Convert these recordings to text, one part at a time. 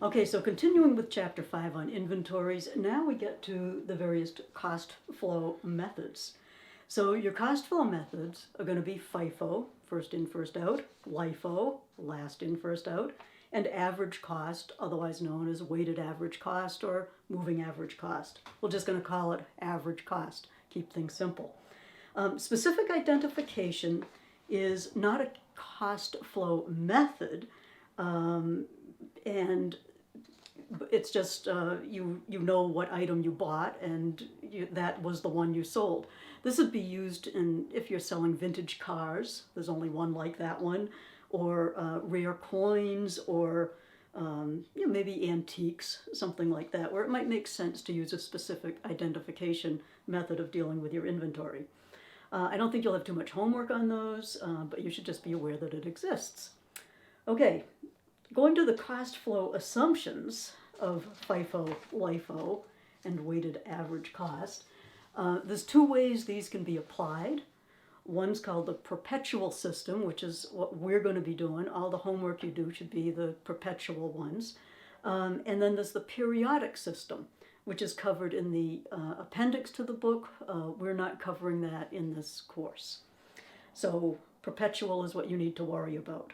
Okay, so continuing with Chapter 5 on inventories, now we get to the various cost flow methods. So your cost flow methods are going to be FIFO, first in, first out, LIFO, last in, first out, and average cost, otherwise known as weighted average cost or moving average cost. We're just going to call it average cost, keep things simple. Specific identification is not a cost flow method, and it's just you know what item you bought, and that was the one you sold. This would be used if you're selling vintage cars. There's only one like that one, or rare coins, or maybe antiques, something like that, where it might make sense to use a specific identification method of dealing with your inventory. I don't think you'll have too much homework on those, but you should just be aware that it exists. Okay, going to the cost flow assumptions of FIFO, LIFO, and weighted average cost. There's two ways these can be applied. One's called the perpetual system, which is what we're going to be doing. All the homework you do should be the perpetual ones. And then there's the periodic system, which is covered in the appendix to the book. We're not covering that in this course. So perpetual is what you need to worry about.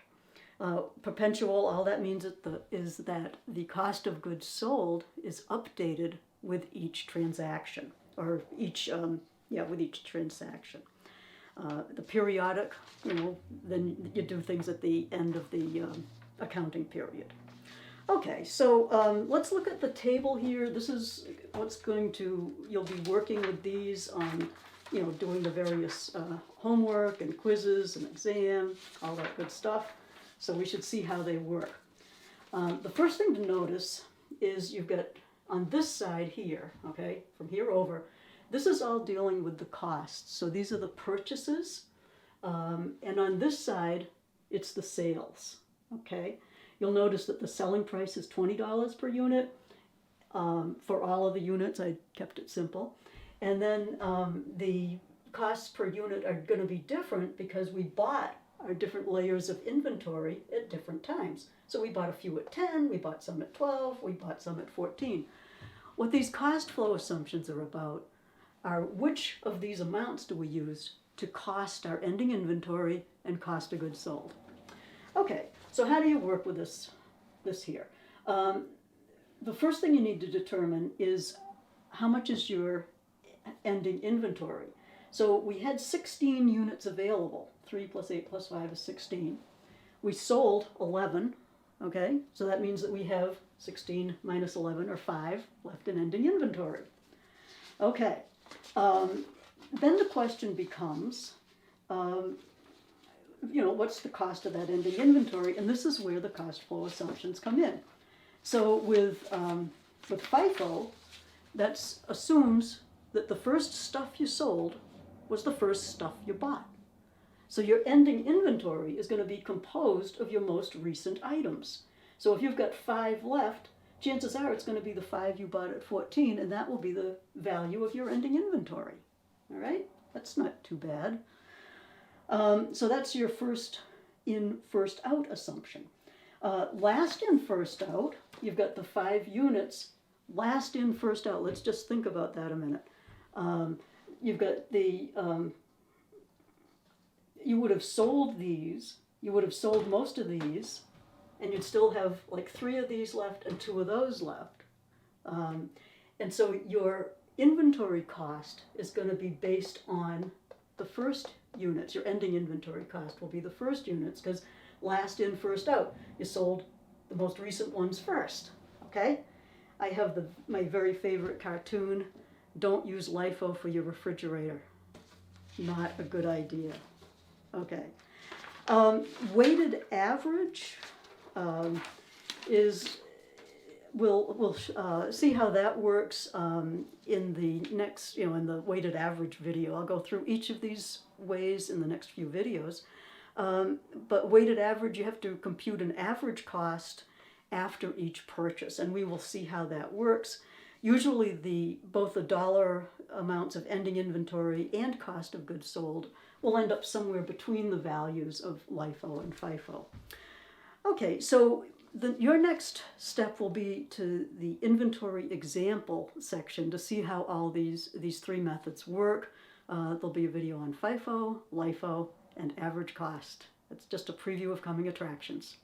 Perpetual, all that means is that the cost of goods sold is updated with each transaction, or with each transaction. The periodic, then you do things at the end of the accounting period. Okay, so let's look at the table here. This is you'll be working with these on, doing the various homework and quizzes and exam, all that good stuff. So we should see how they work. The first thing to notice is you've got on this side here, okay, from here over, this is all dealing with the costs. So these are the purchases, and on this side, it's the sales, okay? You'll notice that the selling price is $20 per unit. For all of the units, I kept it simple. And then the costs per unit are going to be different because we bought our different layers of inventory at different times. So we bought a few at 10, we bought some at 12, we bought some at 14. What these cost flow assumptions are about are which of these amounts do we use to cost our ending inventory and cost of goods sold. Okay, so how do you work with this here? The first thing you need to determine is how much is your ending inventory. So we had 16 units available. 3 plus 8 plus 5 is 16. We sold 11, okay? So that means that we have 16 minus 11, or 5, left in ending inventory. Okay, then the question becomes, what's the cost of that ending inventory? And this is where the cost flow assumptions come in. So with FIFO, that assumes that the first stuff you sold was the first stuff you bought. So your ending inventory is going to be composed of your most recent items. So if you've got 5 left, chances are it's going to be the 5 you bought at 14, and that will be the value of your ending inventory. All right? That's not too bad. So that's your first in, first out assumption. Last in, first out, you've got the 5 units. Last in, first out. Let's just think about that a minute. You've got the, you would have sold these, you would have sold most of these, and you'd still have like 3 of these left and 2 of those left. And so your inventory cost is going to be based on the first units. Your ending inventory cost will be the first units, because last in, first out. You sold the most recent ones first, okay? I have my very favorite cartoon, don't use LIFO for your refrigerator. Not a good idea. Okay. Weighted average we'll see how that works in the next, in the weighted average video. I'll go through each of these ways in the next few videos. But weighted average, you have to compute an average cost after each purchase, and we will see how that works. Usually both the dollar amounts of ending inventory and cost of goods sold will end up somewhere between the values of LIFO and FIFO. Okay, so Your next step will be to the inventory example section to see how all these three methods work. There'll be a video on FIFO, LIFO, and average cost. It's just a preview of coming attractions.